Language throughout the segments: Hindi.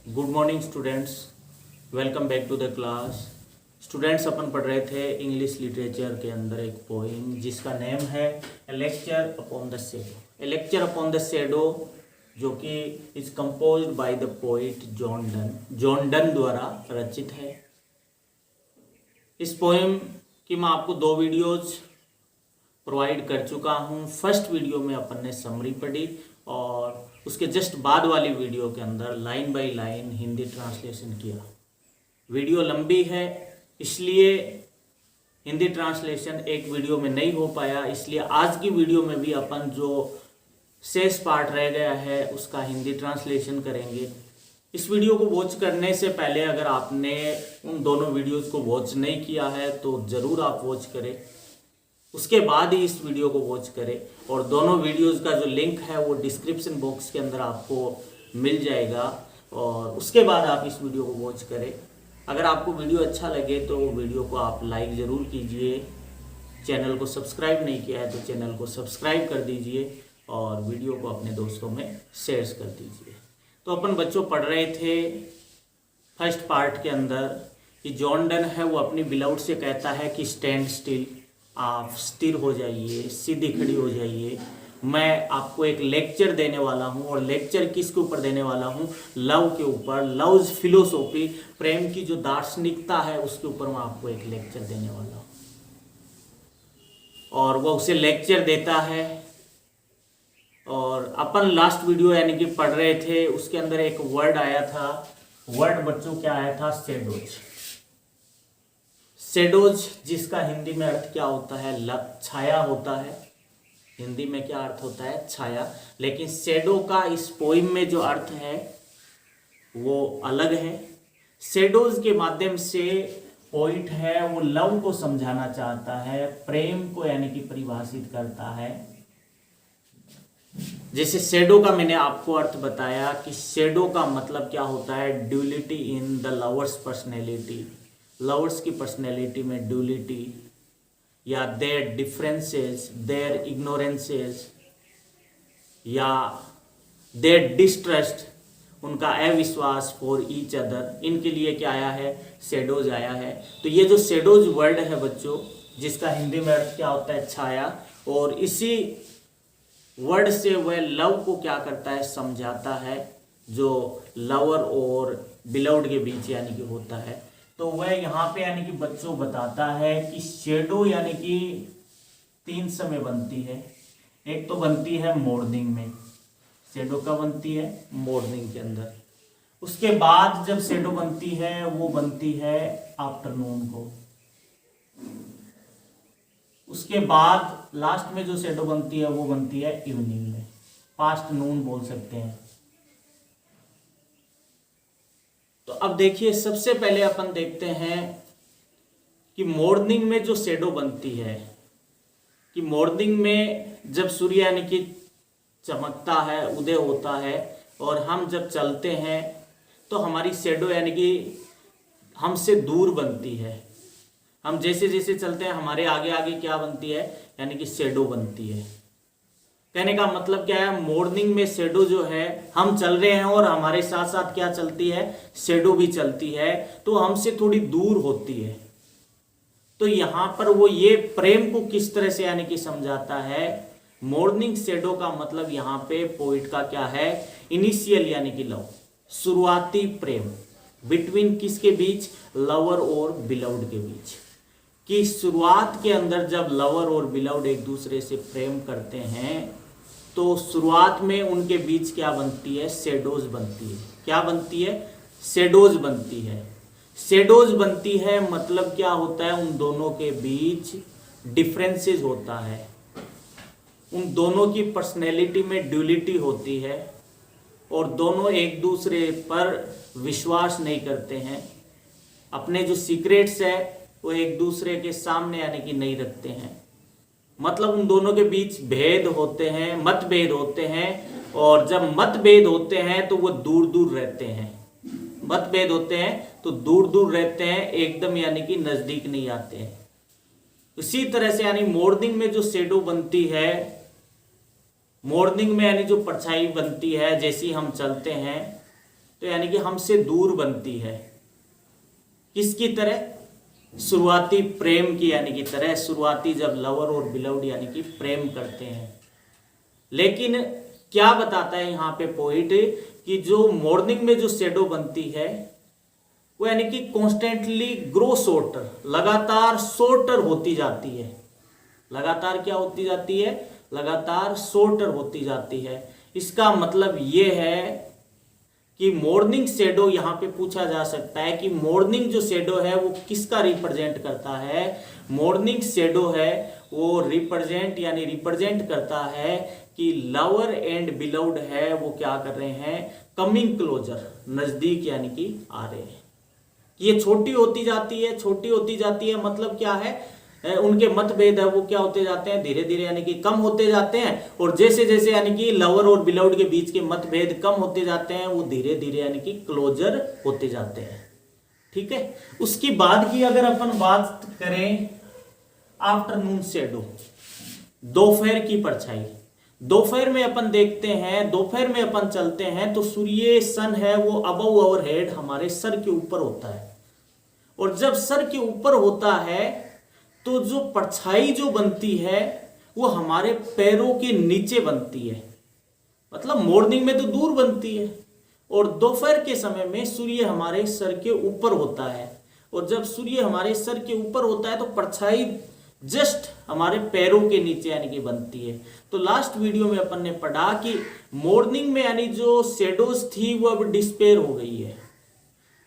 Good morning students, welcome back to the class. Students, अपन पढ़ रहे थे इंग्लिश लिटरेचर के अंदर एक पोइम जिसका नेम है a lecture upon the shadow. A lecture upon the shadow जो कि is composed by the poet John Donne द्वारा रचित है। इस पोइम की मैं आपको 2 वीडियोज प्रोवाइड कर चुका हूँ। फर्स्ट वीडियो में अपन ने समरी पढ़ी और उसके जस्ट बाद वाली वीडियो के अंदर line by line Hindi translation किया। वीडियो लंबी है इसलिए हिंदी ट्रांसलेशन एक वीडियो में नहीं हो पाया, इसलिए आज की वीडियो में भी अपन जो शेष पार्ट रह गया है उसका हिंदी ट्रांसलेशन करेंगे। इस वीडियो को वॉच करने से पहले अगर आपने उन दोनों वीडियोस को वॉच नहीं किया है तो ज़रूर आप वॉच करें, उसके बाद ही इस वीडियो को वॉच करें। और दोनों वीडियोस का जो लिंक है वो डिस्क्रिप्शन बॉक्स के अंदर आपको मिल जाएगा और उसके बाद आप इस वीडियो को वॉच करें। अगर आपको वीडियो अच्छा लगे तो वीडियो को आप लाइक ज़रूर कीजिए। चैनल को सब्सक्राइब नहीं किया है तो चैनल को सब्सक्राइब कर दीजिए और वीडियो को अपने दोस्तों में शेयर कर दीजिए। तो अपन बच्चों पढ़ रहे थे फर्स्ट पार्ट के अंदर कि जॉन डन है वो अपनी बिलाउड से कहता है कि स्टैंड स्टिल, आप स्थिर हो जाइए, सीधी खड़ी हो जाइए। मैं आपको एक लेक्चर देने वाला हूँ और लेक्चर किसके ऊपर देने वाला हूँ? लव के ऊपर। लव्स फिलोसॉफी, प्रेम की जो दार्शनिकता है उसके ऊपर मैं आपको एक लेक्चर देने वाला हूँ। और वो उसे लेक्चर देता है और अपन लास्ट वीडियो यानी कि पढ़ रहे थे उसके अंदर एक वर्ड आया था। वर्ड बच्चों क्या आया था? शैडोज। शैडोज जिसका हिंदी में अर्थ क्या होता है? छाया होता है। हिंदी में क्या अर्थ होता है? छाया। लेकिन शैडो का इस पोइम में जो अर्थ है वो अलग है। शैडोज के माध्यम से पोइट है वो लव को समझाना चाहता है, प्रेम को यानी कि परिभाषित करता है। जैसे शैडो का मैंने आपको अर्थ बताया कि शैडो का मतलब क्या होता है? Duality in the lovers personality. Lovers की पर्सनैलिटी में ड्यूलिटी या देयर डिफरेंसेस, देयर इग्नोरेंसेस या देयर डिस्ट्रस्ट, उनका अविश्वास फॉर ईच अदर, इनके लिए क्या आया है? शैडोज आया है। तो ये जो शैडोज वर्ड है बच्चों जिसका हिंदी में अर्थ क्या होता है? छाया। और इसी वर्ड से वह लव को क्या करता है? समझाता है, जो लवर और बिलव्ड के बीच यानी कि होता है। तो वह यहाँ पे यानी कि बच्चों बताता है कि शैडो यानी कि 3 समय बनती है। एक तो बनती है मॉर्निंग में। शैडो कब बनती है? मॉर्निंग के अंदर। उसके बाद जब शैडो बनती है वो बनती है आफ्टरनून को। उसके बाद लास्ट में जो शैडो बनती है वो बनती है इवनिंग में। पास्ट नून बोल सकते हैं। तो अब देखिए, सबसे पहले अपन देखते हैं कि मॉर्निंग में जो शैडो बनती है, कि मॉर्निंग में जब सूर्य यानी कि चमकता है, उदय होता है और हम जब चलते हैं तो हमारी शैडो यानी कि हमसे दूर बनती है। हम जैसे जैसे चलते हैं हमारे आगे आगे क्या बनती है? यानी कि शैडो बनती है। कहने का मतलब क्या है? मॉर्निंग में शैडो जो है, हम चल रहे हैं और हमारे साथ साथ क्या चलती है? शैडो भी चलती है, तो हमसे थोड़ी दूर होती है। तो यहां पर वो ये प्रेम को किस तरह से यानी कि समझाता है? मॉर्निंग शैडो का मतलब यहां पे पोइट का क्या है? इनिशियल यानी कि लव, शुरुआती प्रेम। बिटवीन किसके बीच? लवर और बिलव्ड के बीच। कि शुरुआत के अंदर जब लवर और बिलव्ड एक दूसरे से प्रेम करते हैं तो शुरुआत में उनके बीच क्या बनती है? शैडोज बनती है। क्या बनती है? शैडोज बनती है। शैडोज बनती है मतलब क्या होता है? उन दोनों के बीच डिफरेंसेस होता है, उन दोनों की पर्सनैलिटी में ड्यूलिटी होती है और दोनों एक दूसरे पर विश्वास नहीं करते हैं। अपने जो सीक्रेट्स है वो एक दूसरे के सामने यानी कि नहीं रखते हैं। मतलब उन दोनों के बीच भेद होते हैं, मतभेद होते हैं। और जब मतभेद होते हैं तो वो दूर दूर रहते हैं। मतभेद होते हैं तो दूर दूर रहते हैं, एकदम यानी कि नजदीक नहीं आते हैं। इसी तरह से यानी मॉर्निंग में जो शैडो बनती है, मॉर्निंग में यानी जो परछाई बनती है, जैसे हम चलते हैं तो यानी कि हमसे दूर बनती है। किसकी तरह? शुरुआती प्रेम की यानी कि तरह, शुरुआती जब लवर और बिलव्ड यानी कि प्रेम करते हैं। लेकिन क्या बताता है यहाँ पे पोइट कि जो मॉर्निंग में जो शेडो बनती है वो यानी कि कॉन्स्टेंटली ग्रो शॉर्टर, लगातार शॉर्टर होती जाती है। लगातार क्या होती जाती है? लगातार शॉर्टर होती जाती है। इसका मतलब ये है कि मॉर्निंग शेडो, यहाँ पे पूछा जा सकता है कि मॉर्निंग जो शेडो है वो किसका रिप्रेजेंट करता है? मॉर्निंग शेडो है वो रिप्रेजेंट करता है कि लवर एंड बिलव्ड है वो क्या कर रहे हैं? कमिंग क्लोजर, नजदीक यानी कि आ रहे हैं। ये छोटी होती जाती है, छोटी होती जाती है मतलब क्या है? उनके मतभेद है वो क्या होते जाते हैं? धीरे धीरे यानी कि कम होते जाते हैं। और जैसे जैसे यानी कि लवर और बिलव्ड के बीच के मतभेद कम होते जाते हैं वो धीरे धीरे यानी कि क्लोजर होते जाते हैं। ठीक है। उसकी बाद की अगर अपन बात करें आफ्टरनून शेडो, दोपहर की परछाई। दोपहर में अपन देखते हैं, दोपहर में अपन चलते हैं तो सूर्य सन है वो अबव अवर हेड, हमारे सर के ऊपर होता है। और जब सर के ऊपर होता है तो जो परछाई जो बनती है वो हमारे पैरों के नीचे बनती है। मतलब मॉर्निंग में तो दूर बनती है और दोपहर के समय में सूर्य हमारे सर के ऊपर होता है। और जब सूर्य हमारे सर के ऊपर होता है तो परछाई जस्ट हमारे पैरों के नीचे यानी कि बनती है। तो लास्ट वीडियो में अपन ने पढ़ा कि मॉर्निंग में यानी जो शेडोज थी वो अब डिस्पेयर हो गई है।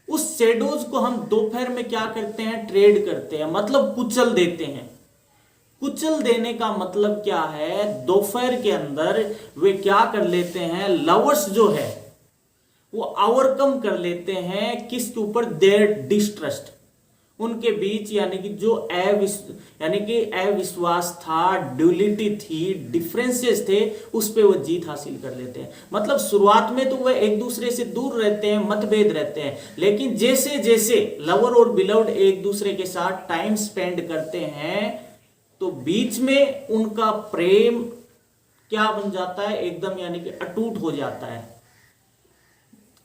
उस शेडोज को हम दोपहर में क्या करते हैं? ट्रेड करते हैं, मतलब कुचल देते हैं। कुचल देने का मतलब क्या है? दोपहर के अंदर वे क्या कर लेते हैं? लवर्स जो है वो ओवरकम कर लेते हैं किसके ऊपर? देयर डिस्ट्रस्ट, उनके बीच यानी कि जो अविश्वास था, ड्यूलिटी थी, डिफरेंसेस थे, उस पे वो जीत हासिल कर लेते हैं। मतलब शुरुआत में तो वह एक दूसरे से दूर रहते हैं, मतभेद रहते हैं, लेकिन जैसे जैसे लवर और बिलव्ड एक दूसरे के साथ टाइम स्पेंड करते हैं तो बीच में उनका प्रेम क्या बन जाता है? एकदम यानी कि अटूट हो जाता है।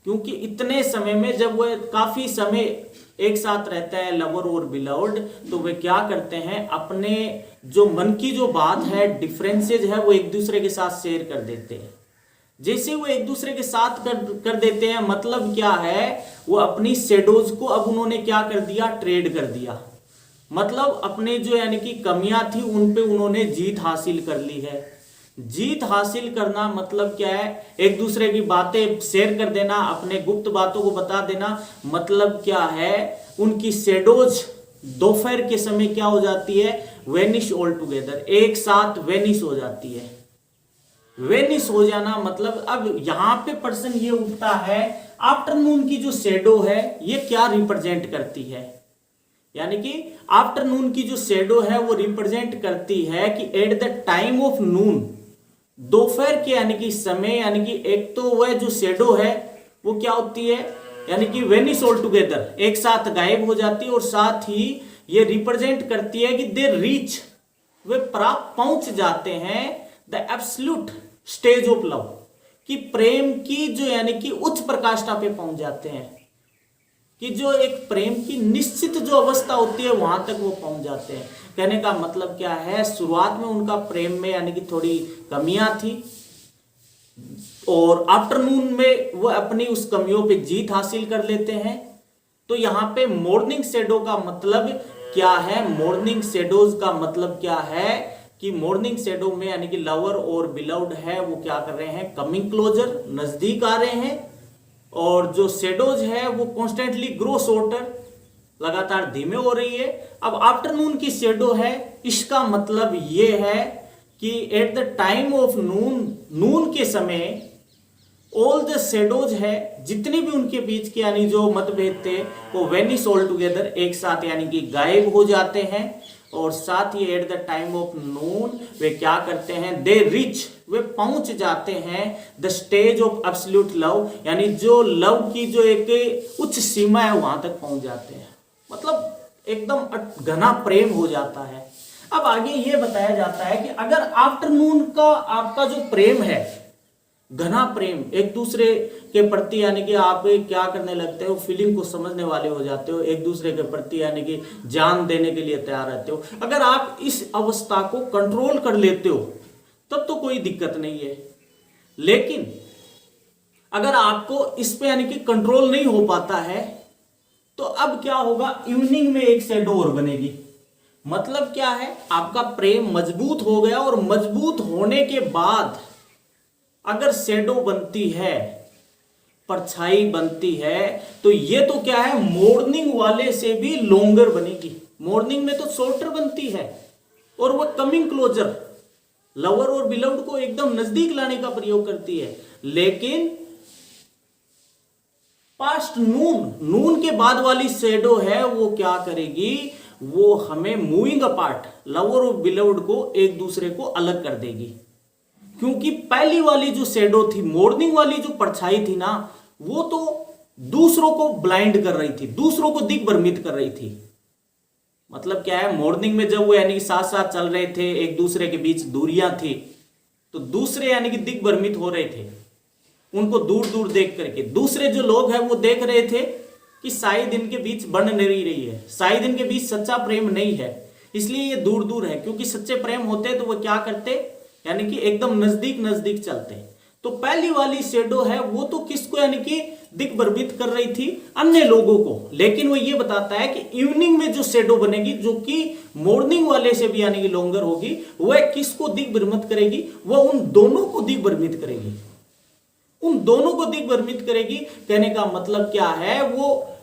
क्योंकि इतने समय में जब वह काफी समय एक साथ रहता है लवर और बिलव्ड, तो वे क्या करते हैं? अपने जो मन की जो बात है, डिफरेंसेज है, वो एक दूसरे के साथ शेयर कर देते हैं। जैसे वो एक दूसरे के साथ कर देते हैं, मतलब क्या है? वो अपनी शेडोज को अब उन्होंने क्या कर दिया? ट्रेड कर दिया। मतलब अपने जो यानी कि कमियां थी उन पे उन्होंने जीत हासिल कर ली है। जीत हासिल करना मतलब क्या है? एक दूसरे की बातें शेयर कर देना, अपने गुप्त बातों को बता देना। मतलब क्या है? उनकी शेडोज दोपहर के समय क्या हो जाती है? वेनिश ऑल टुगेदर, एक साथ वेनिश हो जाती है। वेनिश हो जाना मतलब अब यहां पे पर्सन ये उठता है, आफ्टरनून की जो शेडो है ये क्या रिप्रेजेंट करती है? यानी कि आफ्टरनून की जो शेडो है वो रिप्रेजेंट करती है कि एट द टाइम ऑफ नून, दोपहर के यानी कि समय, यानी कि एक तो वह जो शेडो है वो क्या होती है? यानी कि वेनिश ऑल टुगेदर, एक साथ गायब हो जाती है। और साथ ही ये रिप्रेजेंट करती है कि दे रीच, वे प्राप्त पहुंच जाते हैं the absolute stage of love, कि प्रेम की जो यानी कि उच्च प्रकाष्ठा पे पहुंच जाते हैं, कि जो एक प्रेम की निश्चित जो अवस्था होती है वहां तक वो पहुंच जाते हैं। कहने का मतलब क्या है? शुरुआत में उनका प्रेम में यानी कि थोड़ी कमियां थी और आफ्टरनून में वो अपनी उस कमियों पे जीत हासिल कर लेते हैं। तो यहां पे मॉर्निंग शेडो का मतलब क्या है? मॉर्निंग शेडोज का मतलब क्या है कि मॉर्निंग शेडो में यानी कि लवर और बिलव्ड है वो क्या कर रहे हैं? कमिंग क्लोजर, नजदीक आ रहे हैं। और जो शेडोज है वो कॉन्स्टेंटली ग्रो शॉर्टर, लगातार धीमे हो रही है। अब आफ्टरनून की शेडो है, इसका मतलब ये है कि एट द टाइम ऑफ नून, नून के समय ऑल द शेडोज है, जितने भी उनके बीच के यानी जो मतभेद थे वो वेनिश ऑल टुगेदर, एक साथ यानी कि गायब हो जाते हैं। और साथ ही एट द टाइम ऑफ नून वे क्या करते हैं? दे रिच, वे पहुंच जाते हैं the stage of absolute love, यानी जो लव की जो एक उच्च सीमा है वहां तक पहुंच जाते हैं। मतलब एकदम घना प्रेम हो जाता है। अब आगे ये बताया जाता है कि अगर आफ्टरनून का आपका जो प्रेम है घना प्रेम एक दूसरे के प्रति, यानी कि आप क्या करने लगते हो, फीलिंग को समझने वाले हो जाते हो, एक दूसरे के प्रति यानी कि जान देने के लिए तैयार रहते हो। अगर आप इस अवस्था को कंट्रोल कर लेते हो तब तो कोई दिक्कत नहीं है। लेकिन अगर आपको इस पे यानी कि कंट्रोल नहीं हो पाता है तो अब क्या होगा, इवनिंग में एक शैडो और बनेगी। मतलब क्या है, आपका प्रेम मजबूत हो गया और मजबूत होने के बाद अगर शैडो बनती है, परछाई बनती है, तो ये तो क्या है, मॉर्निंग वाले से भी लॉन्गर बनेगी। मॉर्निंग में तो शॉर्टर बनती है और वो कमिंग क्लोजर, लवर और बिलव्ड को एकदम नजदीक लाने का प्रयोग करती है। लेकिन पास्ट नून के बाद वाली शैडो है, वो क्या करेगी, वो हमें मूविंग अपार्ट, लवर और बिलव्ड को एक दूसरे को अलग कर देगी। क्योंकि पहली वाली जो शैडो थी, मॉर्निंग वाली जो परछाई थी ना, वो तो दूसरों को ब्लाइंड कर रही थी, दूसरों को दिग्भ्रमित कर रही थी। मतलब क्या है, मॉर्निंग में जब वो यानी कि साथ साथ चल रहे थे, एक दूसरे के बीच दूरियां थी, तो दूसरे यानी कि दिग्भ्रमित हो रहे थे, उनको दूर दूर देख करके। दूसरे जो लोग हैं वो देख रहे थे कि शायद इनके बीच बन नहीं रही है, शायद इनके बीच सच्चा प्रेम नहीं है, इसलिए ये दूर दूर है। क्योंकि सच्चे प्रेम होते तो वो क्या करते, यानी कि एकदम नजदीक नजदीक चलते। तो पहली वाली शैडो है वो तो किसको यानी कि दिग्भ्रमित कर रही थी, अन्य लोगों को। लेकिन वो ये बताता है कि इवनिंग में जो शैडो बनेगी, जो कि मॉर्निंग वाले से भी यानी कि लॉन्गर होगी, वह किसको दिग्भ्रमित करेगी, वह उन दोनों को दिग्भ्रमित करेगी, उन दोनों को दिग्भ्रमित करेगी। कहने का मतलब क्या है, वो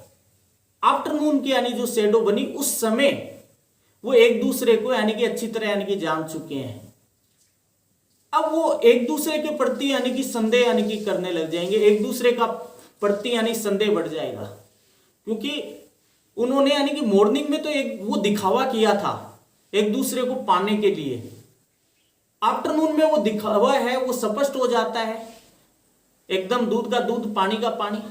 आफ्टरनून की यानी जो शैडो बनी, उस समय वो एक दूसरे को यानी कि अच्छी तरह यानी कि जान चुके हैं। अब वो एक दूसरे के प्रति यानी कि संदेह यानी कि करने लग जाएंगे, एक दूसरे का प्रति यानी संदेह बढ़ जाएगा। क्योंकि उन्होंने यानी कि मॉर्निंग में तो एक वो दिखावा किया था एक दूसरे को पाने के लिए, आफ्टरनून में वो दिखावा है वो स्पष्ट हो जाता है, एकदम दूध का दूध पानी का पानी।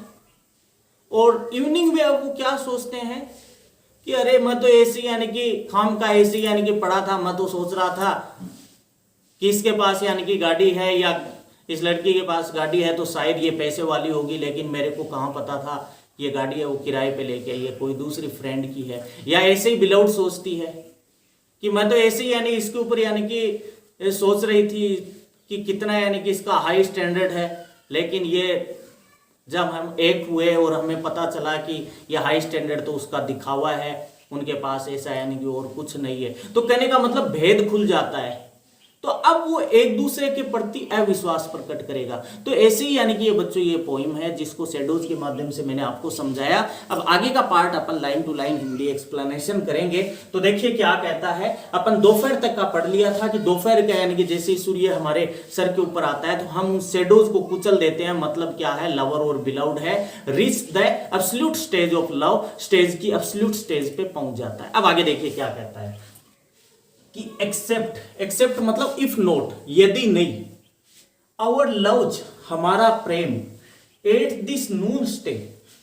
और इवनिंग में अब वो क्या सोचते हैं कि अरे मैं तो ऐसी यानी कि खाम का ऐसी यानी कि पड़ा था, मैं तो सोच रहा था कि इसके पास यानी कि गाड़ी है, या इस लड़की के पास गाड़ी है तो शायद ये पैसे वाली होगी, लेकिन मेरे को कहाँ पता था ये गाड़ी है वो किराए पे लेके आई है, कोई दूसरी फ्रेंड की है। या ऐसे ही बिलव्ड सोचती है कि मैं तो ऐसे ही यानी इसके ऊपर यानी कि सोच रही थी कि कितना यानी कि इसका हाई स्टैंडर्ड है, लेकिन ये जब हम एक हुए और हमें पता चला कि ये हाई स्टैंडर्ड तो उसका दिखावा है, उनके पास ऐसा यानी कि और कुछ नहीं है। तो कहने का मतलब भेद खुल जाता है। तो अब वो एक दूसरे के प्रति अविश्वास प्रकट करेगा। तो ऐसे ही यानी कि ये बच्चों ये पोइम है जिसको शैडोज के माध्यम से मैंने आपको समझाया। अब आगे का पार्ट अपन line to line Hindi explanation करेंगे। तो देखिए क्या कहता है, अपन दोपहर तक का पढ़ लिया था कि दोपहर का यानी कि जैसे ही सूर्य हमारे सर के ऊपर आता है तो हम शैडोज को कुचल देते हैं। मतलब क्या है, लवर और बिलव्ड है, reach the absolute stage of love, stage की एब्सोल्यूट स्टेज पे पहुंच जाता है। अब आगे देखिए क्या कहता है कि एक्सेप्ट मतलब इफ नॉट, यदि नहीं, आवर लव्स हमारा प्रेम, एट दिस नून स्टे,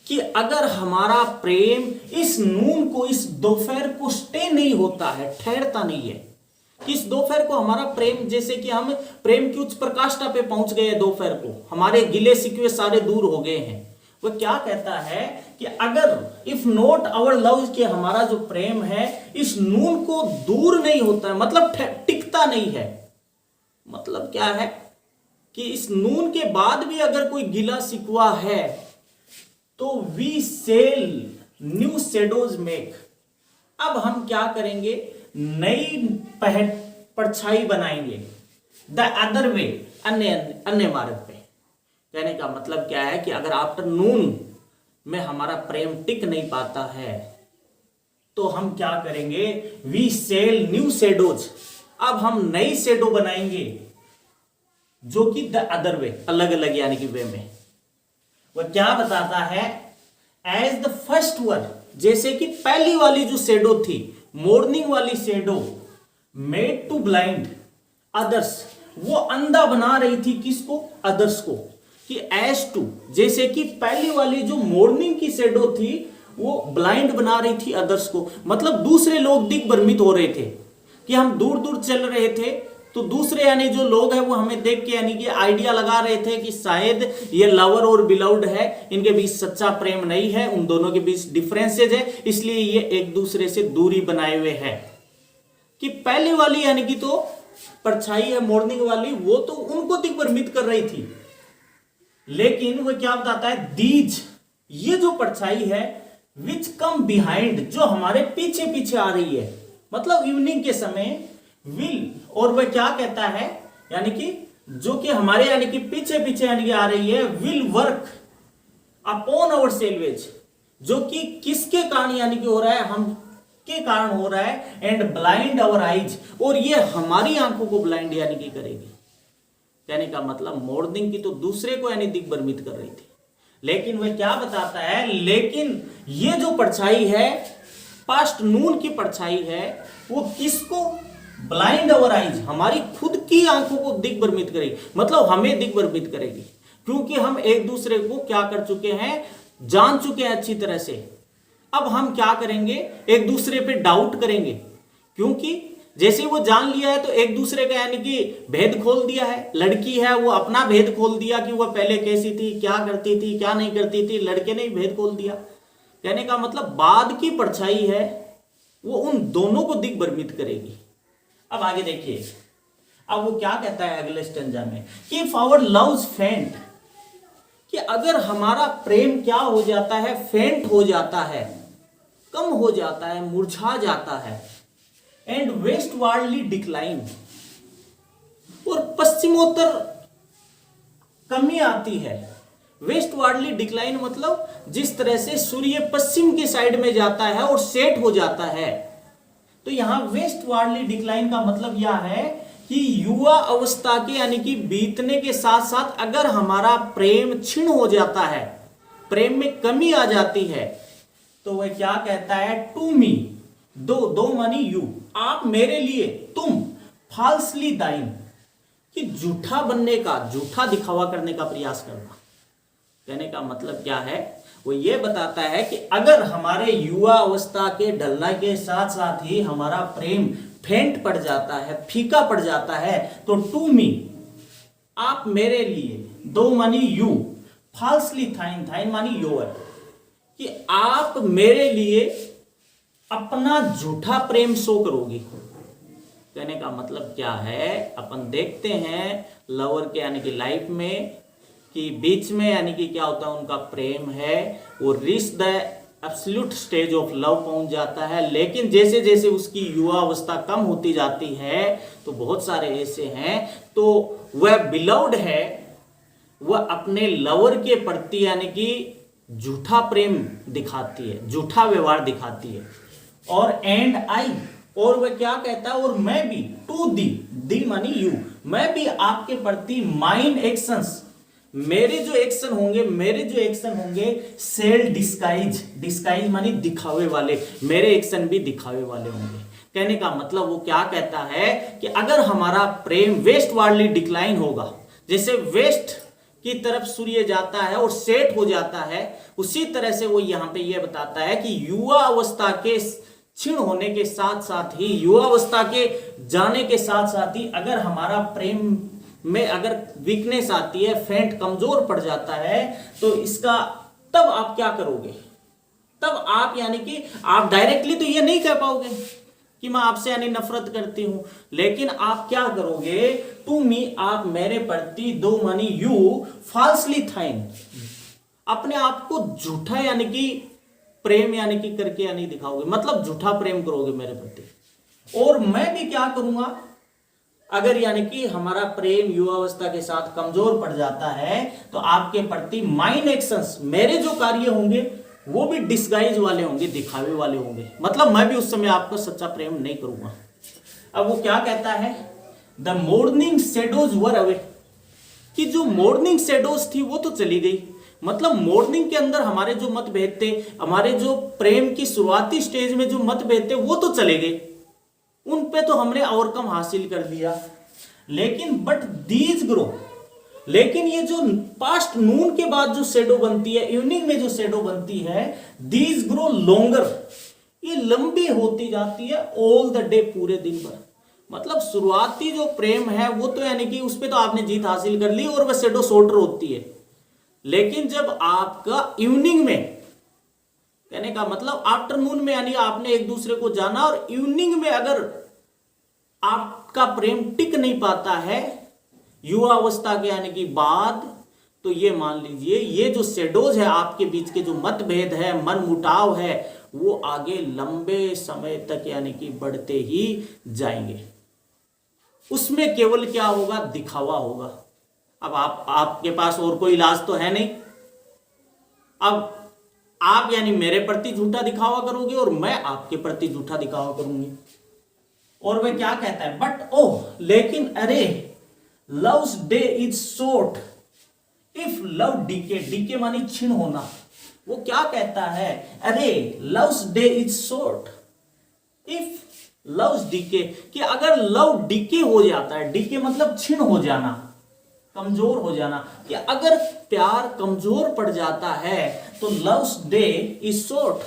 कि अगर हमारा प्रेम इस नून को, इस दोपहर को स्टे नहीं होता है, ठहरता नहीं है, कि इस दोपहर को हमारा प्रेम, जैसे कि हम प्रेम की उच्च प्रकाष्ठा पे पहुंच गए, दोपहर को हमारे गिले शिकवे सारे दूर हो गए हैं। वो क्या कहता है कि अगर इफ नॉट आवर लव, कि हमारा जो प्रेम है इस नून को दूर नहीं होता है, मतलब टिकता नहीं है। मतलब क्या है कि इस नून के बाद भी अगर कोई गिला शिकवा है तो we shall new shadows make. अब हम क्या करेंगे, नई परछाई बनाएंगे, द अदर वे, अन्य मार्ग पे। कहने का मतलब क्या है कि अगर आफ्टरनून में हमारा प्रेम टिक नहीं पाता है तो हम क्या करेंगे, वी सेल न्यू शैडोज, अब हम नई शैडो बनाएंगे जो कि द अदर वे, अलग अलग यानी कि वे में। वह क्या बताता है, एज द फर्स्ट वन, जैसे कि पहली वाली जो शैडो थी, मॉर्निंग वाली shadow, made to blind others, वो अंधा बना रही थी किसको, अदर्स को। कि एज टू, जैसे कि पहली वाली जो मॉर्निंग की शैडो थी वो ब्लाइंड बना रही थी अदर्स को, मतलब दूसरे लोग दिग्भ्रमित हो रहे थे कि हम दूर दूर चल रहे थे तो दूसरे यानी जो लोग हैं वो हमें देख के यानी कि आइडिया लगा रहे थे कि शायद ये लवर और बिलाउड है, इनके बीच सच्चा प्रेम नहीं है, उन दोनों के बीच डिफरेंसेज है, इसलिए ये एक दूसरे से दूरी बनाए हुए है। कि पहले वाली यानी कि तो परछाई है मॉर्निंग वाली, वो तो उनको दिग्भ्रमित कर रही थी, लेकिन वो क्या बताता है, दीज, ये जो परछाई है, विच कम बिहाइंड, जो हमारे पीछे पीछे आ रही है, मतलब इवनिंग के समय, विल, और वह क्या कहता है, यानी कि जो कि हमारे यानी कि पीछे पीछे यानी कि आ रही है, will work upon our selves, जो कि किसके कारण यानी कि हो रहा है, हम के कारण हो रहा है, एंड ब्लाइंड आवर आईज, और ये हमारी आंखों को ब्लाइंड यानी कि करेगी। कहने का मतलब मॉर्निंग की तो दूसरे को यानी दिग्भ्रमित कर रही थी, लेकिन वह क्या बताता है, लेकिन ये जो परछाई है, पास्ट नून की परछाई है, वो किसको, ब्लाइंड अवर आइज, हमारी खुद की आंखों को दिग्भ्रमित करेगी, मतलब हमें दिग्भ्रमित करेगी, क्योंकि हम एक दूसरे को क्या कर चुके हैं, जान चुके हैं अच्छी तरह से। अब हम क्या करेंगे, एक दूसरे पे डाउट करेंगे, क्योंकि जैसे वो जान लिया है तो एक दूसरे का यानी कि भेद खोल दिया है। लड़की है वो अपना भेद खोल दिया कि वह पहले कैसी थी, क्या करती थी, क्या नहीं करती थी, लड़के ने भेद खोल दिया। कहने का मतलब बाद की परछाई है वो उन दोनों को दिग्भ्रमित करेगी। अब आगे देखिए, अब वो क्या कहता है अगले स्टेंजा में, कि इफ आवर लव्स फेंट, कि अगर हमारा प्रेम क्या हो जाता है, फेंट हो जाता है, कम हो जाता है, मुरझा जाता है, एंड वेस्टवार्डली डिक्लाइन, और पश्चिमोत्तर कमी आती है। वेस्टवार्डली डिक्लाइन मतलब जिस तरह से सूर्य पश्चिम की साइड में जाता है और सेट हो जाता है, तो यहां वेस्टवार्डली डिक्लाइन का मतलब यह है कि युवा अवस्था के यानी कि बीतने के साथ साथ अगर हमारा प्रेम क्षीण हो जाता है, प्रेम में कमी आ जाती है, तो वह क्या कहता है, टू मी, दो मानी यू, आप मेरे लिए, तुम, फॉल्सली दाइन, कि झूठा बनने का, झूठा दिखावा करने का प्रयास करना। कहने का मतलब क्या है, वो ये बताता है कि अगर हमारे युवा अवस्था के ढलने के साथ साथ ही हमारा प्रेम फेंट पड़ जाता है, फीका पड़ जाता है, तो टू मी, आप मेरे लिए, दो मानी यू, फॉल्सली थाइन, थाइन मानी योर, कि आप मेरे लिए अपना झूठा प्रेम शो करोगी। कहने का मतलब क्या है, अपन देखते हैं लवर के यानी कि लाइफ में कि बीच में यानी कि क्या होता है, उनका प्रेम है वो reach the absolute stage of love पहुंच जाता है, लेकिन जैसे जैसे उसकी युवा अवस्था कम होती जाती है तो बहुत सारे ऐसे हैं, तो वह बिलव्ड है, वह अपने लवर के प्रति यानी कि झूठा प्रेम दिखाती है, झूठा व्यवहार दिखाती है। और एंड आई, और वह क्या कहता है, और मैं भी, टू दी मानी यू, मैं भी आपके प्रति माइन एक्शंस, मेरे जो एक्शन होंगे सेल डिस्गाइज, डिस्गाइज मानी दिखावे वाले, मेरे एक्शन भी दिखावे वाले होंगे। कहने का मतलब वो क्या कहता है कि अगर हमारा प्रेम वेस्टवार्डली डिक्लाइन होगा, जैसे वेस्ट की तरफ सूर्य जाता है और सेट हो जाता है, उसी तरह से वो यहां पे ये बताता है कि युवा अवस्था के क्षीण होने के साथ साथ ही, युवा अवस्था के जाने के साथ साथ ही अगर हमारा प्रेम में अगर वीकनेस आती है, फेंट कमजोर पड़ जाता है, तो इसका तब आप क्या करोगे, तब आप यानी कि आप डायरेक्टली तो ये नहीं कह पाओगे कि मैं आपसे यानी नफरत करती हूं, लेकिन आप क्या करोगे, टू मी, आप मेरे प्रति, दो मानी यू, फॉल्सली थाइन, अपने आप को झूठा यानी कि प्रेम यानी कि करके यानी दिखाओगे, मतलब झूठा प्रेम करोगे मेरे प्रति। और मैं भी क्या करूंगा, अगर यानी कि हमारा प्रेम युवावस्था के साथ कमजोर पड़ जाता है, तो आपके प्रति माइन एक्शंस, मेरे जो कार्य होंगे वो भी डिस्गाइज वाले होंगे, दिखावे वाले होंगे, मतलब मैं भी उस समय आपको सच्चा प्रेम नहीं करूंगा। अब वो क्या कहता है, the morning shadows were away, कि जो मॉर्निंग शेडोज थी वो तो चली गई, मतलब मॉर्निंग के अंदर हमारे जो मतभेद थे, हमारे जो प्रेम की शुरुआती स्टेज में जो मतभेद थे वो तो चले गए, उन पे तो हमने ओवरकम हासिल कर लिया, लेकिन बट दीज ग्रो, लेकिन ये जो पास्ट नून के बाद जो शेडो बनती है, इवनिंग में जो शेडो बनती है, दीज ग्रो लॉन्गर, ये लंबी होती जाती है ऑल द डे, पूरे दिन भर, मतलब शुरुआती जो प्रेम है वो तो यानी कि उस पे तो आपने जीत हासिल कर ली और वह शेडो शॉर्टर होती है। लेकिन जब आपका इवनिंग में, कहने का मतलब आफ्टरनून में, यानी आपने एक दूसरे को जाना और इवनिंग में अगर आपका प्रेम टिक नहीं पाता है युवावस्था के यानी कि बाद, तो ये मान लीजिए ये जो शेडोज है आपके बीच के जो मतभेद है, मन मुटाव है, वो आगे लंबे समय तक यानी कि बढ़ते ही जाएंगे। उसमें केवल क्या होगा, दिखावा होगा। अब आपके पास और कोई इलाज तो है नहीं। अब आप यानी मेरे प्रति झूठा दिखावा करोगे और मैं आपके प्रति झूठा दिखावा करूंगी। और वह क्या कहता है, बट ओह लेकिन अरे, love's day is short if love decay, decay मानी क्षीण होना। वो क्या कहता है, अरे love's day is short if love's decay, कि अगर लव डीके हो जाता है, डीके मतलब क्षीण हो जाना, कमजोर हो जाना, कि अगर प्यार कमजोर पड़ जाता है तो लव्स डे इज शॉर्ट,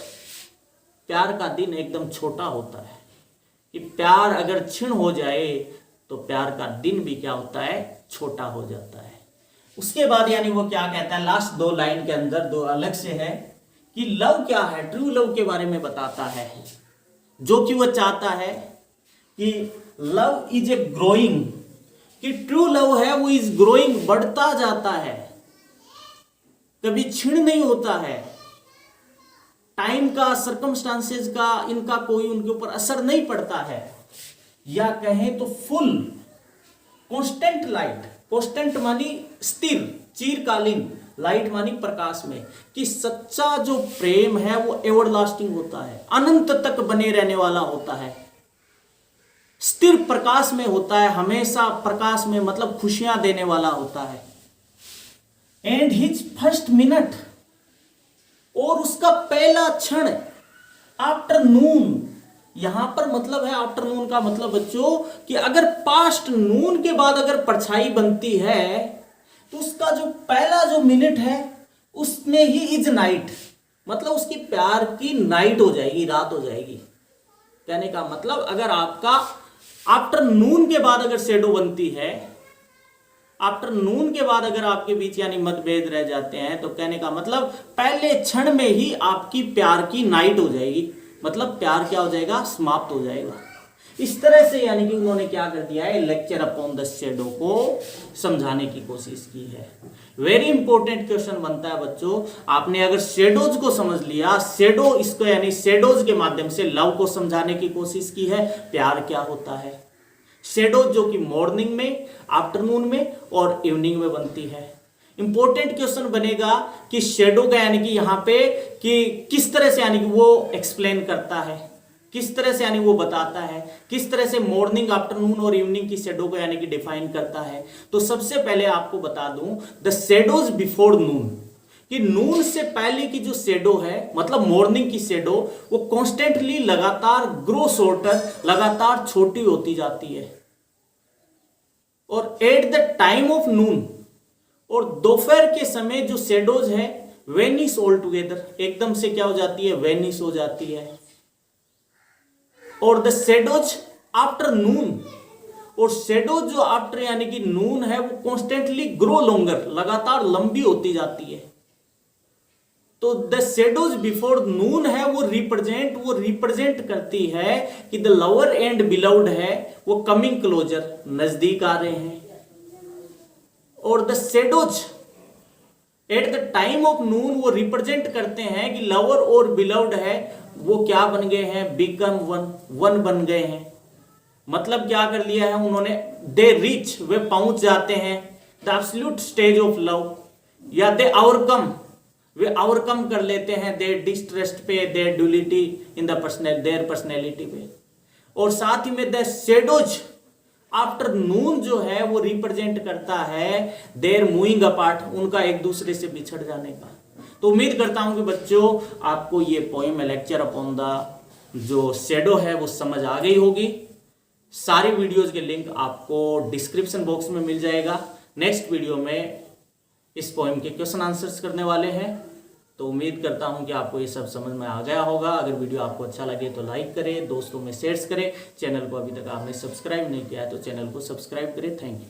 प्यार का दिन एकदम छोटा होता है। कि प्यार अगर क्षीण हो जाए तो प्यार का दिन भी क्या होता है, छोटा हो जाता है। उसके बाद यानी वो क्या कहता है, लास्ट दो लाइन के अंदर दो अलग से है कि लव क्या है, ट्रू लव के बारे में बताता है, जो कि वह चाहता है कि लव इज ए ग्रोइंग, कि ट्रू लव है वो इज ग्रोइंग, बढ़ता जाता है, कभी क्षीण नहीं होता है। टाइम का, सर्कमस्टांसेस का, इनका कोई उनके ऊपर असर नहीं पड़ता है। या कहें तो फुल कांस्टेंट लाइट, कांस्टेंट मानी स्थिर, चिरकालीन, लाइट मानी प्रकाश में, कि सच्चा जो प्रेम है वो एवरलास्टिंग होता है, अनंत तक बने रहने वाला होता है, स्थिर प्रकाश में होता है, हमेशा प्रकाश में, मतलब खुशियां देने वाला होता है। एंड हिज फर्स्ट मिनट, और उसका पहला क्षण, आफ्टरनून, यहां पर मतलब है आफ्टरनून का मतलब बच्चों कि अगर पास्ट नून के बाद अगर परछाई बनती है तो उसका जो पहला जो मिनट है उसमें ही इज नाइट, मतलब उसकी प्यार की नाइट हो जाएगी, रात हो जाएगी। कहने का मतलब अगर आपका आफ्टरनून के बाद अगर शेडो बनती है, आफ्टरनून के बाद अगर आपके बीच यानी मतभेद रह जाते हैं, तो कहने का मतलब पहले क्षण में ही आपकी प्यार की नाइट हो जाएगी, मतलब प्यार क्या हो जाएगा, समाप्त हो जाएगा। इस तरह से यानी कि उन्होंने क्या कर दिया है, लेक्चर अपॉन द शेडो को समझाने की कोशिश की है। वेरी इंपॉर्टेंट क्वेश्चन बनता है बच्चों, आपने अगर शेडोज को समझ लिया, शेडो इसको यानी शेडोज के माध्यम से लव को समझाने की कोशिश की है, प्यार क्या होता है। शेडोज जो कि मॉर्निंग में, आफ्टरनून में और इवनिंग में बनती है। इंपॉर्टेंट क्वेश्चन बनेगा कि शेडो का यानी कि यहां पे कि किस तरह से यानी कि वो एक्सप्लेन करता है, किस तरह से यानी वो बताता है, किस तरह से मॉर्निंग, आफ्टरनून और इवनिंग की शेडो को यानी कि डिफाइन करता है। तो सबसे पहले आपको बता दूं, द शेडोज बिफोर नून, कि नून से पहले की जो शेडो है, मतलब मॉर्निंग की शेडो, वो कॉन्स्टेंटली लगातार ग्रो शॉर्टर, लगातार छोटी होती जाती है। और एट द टाइम ऑफ नून, और दोपहर के समय जो शेडोज है वेनिश ऑल टुगेदर, एकदम से क्या हो जाती है, वेनिश हो जाती है। और द शेडोज आफ्टर नून, और शेडोज जो आफ्टर यानी कि नून है वो कॉन्स्टेंटली ग्रो लॉन्गर, लगातार लंबी होती जाती है। तो द शेडोज बिफोर नून है वो रिप्रेजेंट करती है कि द लवर एंड बिलव्ड है वो कमिंग क्लोजर, नजदीक आ रहे हैं। और the shadows at the time of noon वो रिप्रेजेंट करते हैं कि लवर और बिलव्ड है वो क्या बन गए हैं, बिकम वन बन गए हैं। मतलब क्या कर लिया है उन्होंने, दे रीच, वे पहुंच जाते हैं the absolute stage of love, या दे ओवरकम, वे ओवरकम कर लेते हैं देयर डिस्ट्रस्ट पे, their duality in the their personality पे। और साथ ही में द शेडोज आफ्टर नून जो है वो रिप्रेजेंट करता है देयर मूविंग अपार्ट, उनका एक दूसरे से बिछड़ जाने का। तो उम्मीद करता हूं कि बच्चों आपको ये पोएम लेक्चर अपॉन द जो शेडो है वो समझ आ गई होगी। सारी वीडियोस के लिंक आपको डिस्क्रिप्शन बॉक्स में मिल जाएगा। नेक्स्ट वीडियो में इस पोएम के क्वेश्चन आंसर्स करने वाले हैं। तो उम्मीद करता हूं कि आपको ये सब समझ में आ गया होगा। अगर वीडियो आपको अच्छा लगे तो लाइक करें, दोस्तों में शेयर करें। चैनल को अभी तक आपने सब्सक्राइब नहीं किया है तो चैनल को सब्सक्राइब करें। Thank you.